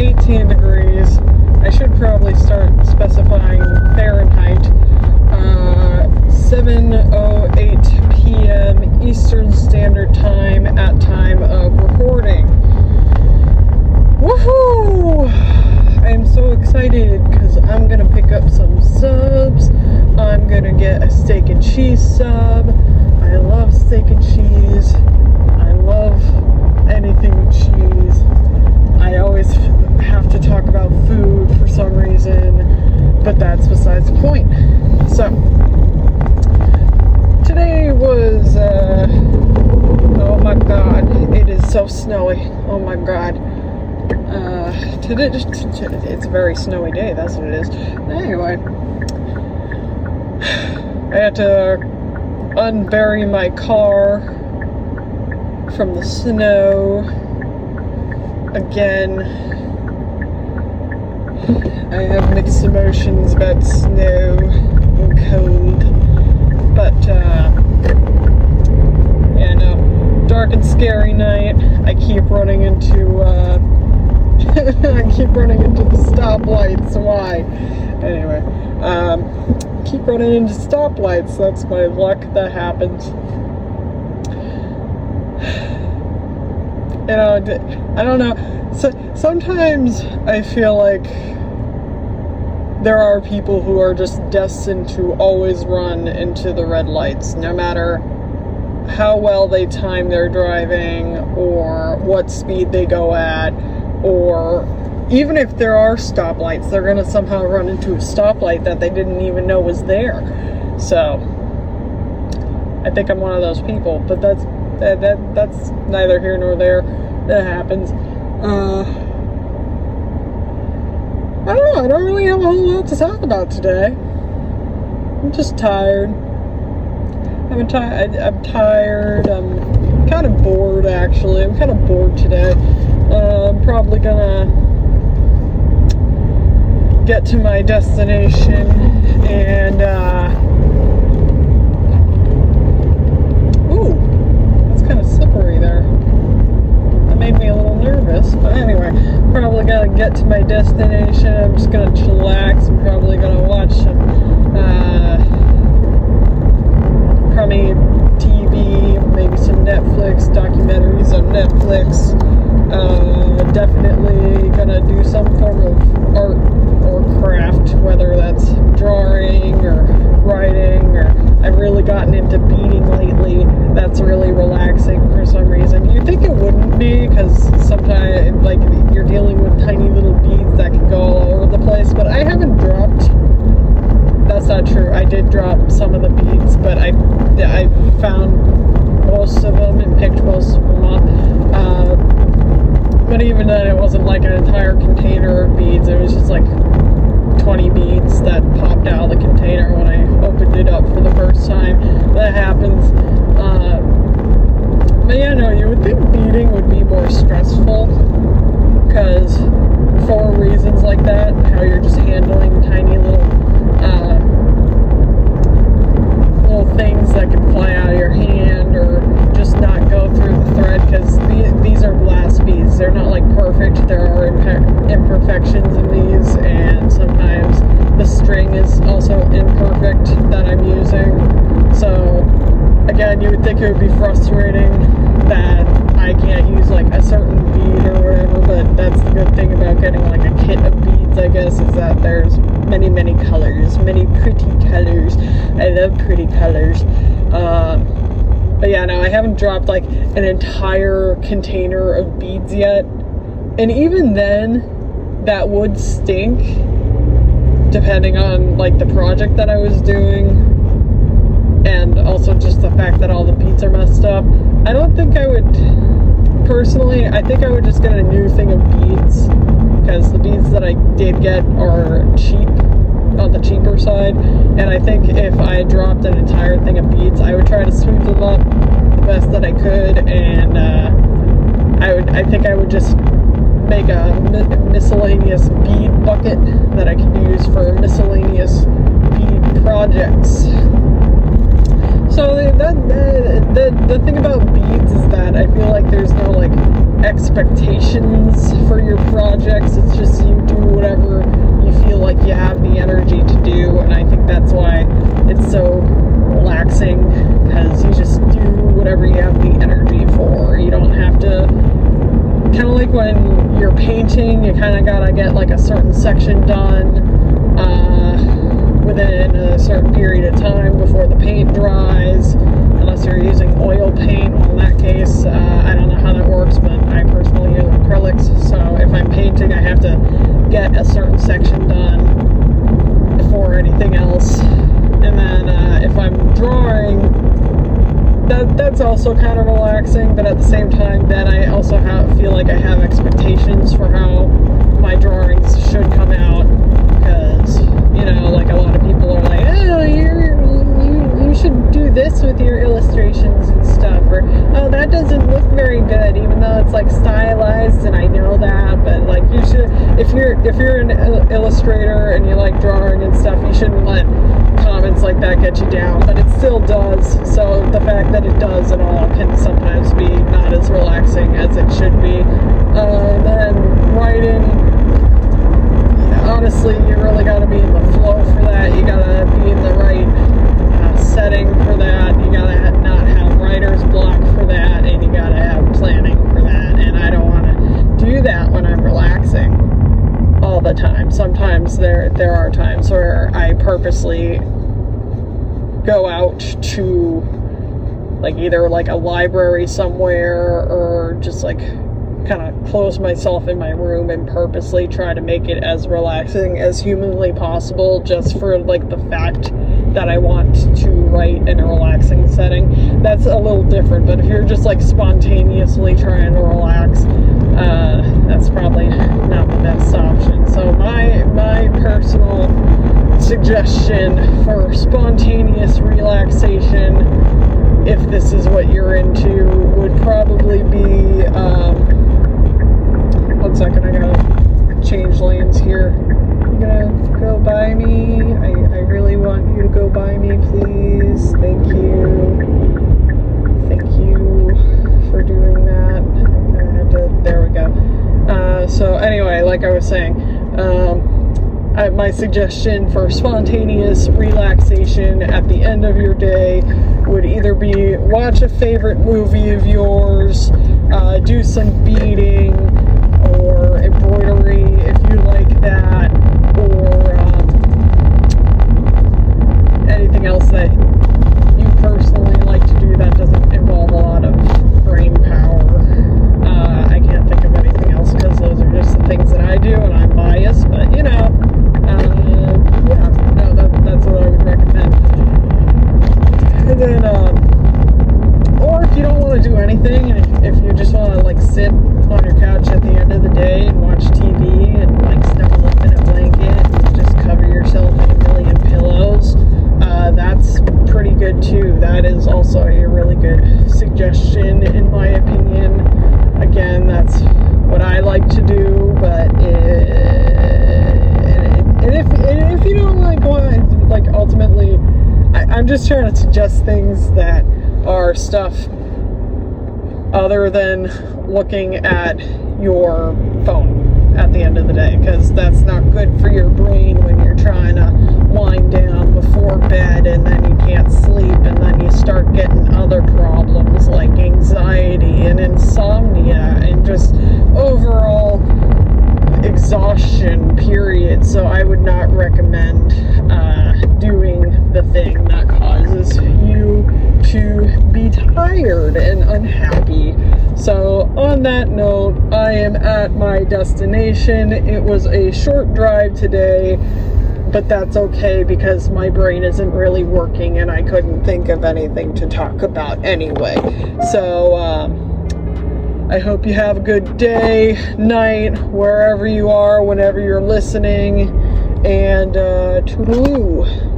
18 degrees. I should probably start specifying Fahrenheit. 7:08 p.m. Eastern Standard Time at time of recording. Woohoo! I am so excited because I'm gonna pick up some subs. I'm gonna get a steak and cheese sub. I love steak and cheese. I love anything with cheese. I always have to talk about food for some reason, but that's besides the point. So, today was, oh my god, it is so snowy. Oh my god. Today, it's a very snowy day, that's what it is. Anyway, I had to unbury my car from the snow again. I have mixed emotions about snow and cold, but yeah, no, dark and scary night. I keep running into I keep running into the stoplights. Why? Anyway, keep running into stoplights. That's my luck. That happens. You know, I don't know. So, sometimes I feel like there are people who are just destined to always run into the red lights, no matter how well they time their driving or what speed they go at, or even if there are stoplights, they're going to somehow run into a stoplight that they didn't even know was there. So, I think I'm one of those people, but that's neither here nor there. That happens. I don't know, I don't really have a whole lot to talk about today. I'm just tired. I'm tired. I'm kind of bored, actually. I'm kind of bored today. I'm probably gonna get to my destination and, ooh, that's kind of slippery there. That made me a little nervous, but anyway, probably gonna get to my destination. I'm just gonna chillax. I'm probably gonna watch some, crummy TV, maybe some Netflix, documentaries on Netflix. Definitely gonna do some form of art or craft, whether that's drawing or writing, or I've really gotten into beading lately. That's really relaxing for some reason. You'd think it wouldn't be, because sometimes, like, you're dealing with tiny little beads that can go all over the place, but I haven't dropped. That's not true. I did drop some of the beads, but I found most of them and picked most of them up. But even then, it wasn't like an entire container of beads. It was just like 20 beads that popped out of the container when I opened it up for the first time. That happens. But yeah, no, you would think beading would be more stressful, because for reasons like that, how you're just handling tiny little things that can fly out of your hand or just not go through the thread, because these are glass beads. They're not like perfect. There are imperfections in these, and sometimes the string is also imperfect that I'm using. So again, you would think it would be frustrating that I can't use like a certain bead or whatever, but that's the good thing about getting like a kit of beads, I guess, is that there's many colors, many pretty colors. I love pretty colors. But yeah, no, I haven't dropped like an entire container of beads yet, and even then that would stink depending on like the project that I was doing, and also just the fact that all the beads are messed up. I don't think I would, personally, I think I would just get a new thing of beads, because the beads that I did get are cheap, on the cheaper side, and I think if I dropped an entire thing of beads, I would try to sweep them up the best that I could, and I think I would just make a miscellaneous bead bucket that I could use for miscellaneous bead projects. So the thing about beads is that I feel like there's no like expectations for your projects. It's just you do whatever you feel like you have the energy to do, and I think that's why it's so relaxing, because you just do whatever you have the energy for. You don't have to, kind of like when you're painting, you kind of gotta get like a certain section done within a certain period of time before the paint dries, unless you're using oil paint. Well, in that case, I don't know how that works, but I personally use acrylics, so if I'm painting, I have to get a certain section done before anything else. And then if I'm drawing, that's also kind of relaxing, but at the same time, then I also feel like I have expectations for how my drawings should come out, because, you know, like a lot of people are like, oh, you should do this with your illustrations and stuff, or oh, that doesn't look very good, even though it's like stylized, and I know that, but like you should, if you're an illustrator and you like drawing and stuff, you shouldn't let comments like that get you down, but it still does. So the fact that it does at all can sometimes be not as relaxing as it should be. And then writing, honestly, you really got to be in the flow for that. You got to be in the right setting for that. You got to not have writer's block for that, and you got to have planning for that. And I don't want to do that when I'm relaxing all the time. Sometimes there are times where I purposely go out to like either like a library somewhere, or just like kind of close myself in my room and purposely try to make it as relaxing as humanly possible, just for like the fact that I want to write in a relaxing setting. That's a little different, but if you're just like spontaneously trying to relax, that's probably not the best option. So my personal suggestion for spontaneous relaxation, if this is what you're into, would probably be, one second, I gotta change lanes here. You gonna go by me? I really want you to go by me, please. Thank you. Thank you for doing that. I had to, there we go. So anyway, like I was saying, my suggestion for spontaneous relaxation at the end of your day would either be watch a favorite movie of yours, do some beading or embroidery if you like that, or anything else that you personally like to do that doesn't involve a lot of brain power. I can't think of anything else, because those are just the things that I do, and I'm biased, but you know, yeah, no, that's what I would recommend. And then, or if you don't want to do anything, and if you just want to like sit on your couch at the end of the day and watch TV and like snuggle up in a blanket and just cover yourself in a million pillows, that's pretty good too. That is also a really good suggestion, in my opinion. Again, that's what I like to do, but if you don't like ultimately, I'm just trying to suggest things that are stuff other than looking at your phone at the end of the day, because that's not good for your brain when you're trying to wind down before bed, and then you can't sleep, and then you start getting other problems like anxiety and insomnia and just overall exhaustion, period. So I would not recommend doing the thing that causes you to be tired and unhappy. So on that note, I am at my destination. It was a short drive today, but that's okay, because my brain isn't really working and I couldn't think of anything to talk about anyway. So I hope you have a good day, night, wherever you are, whenever you're listening, and toodaloo.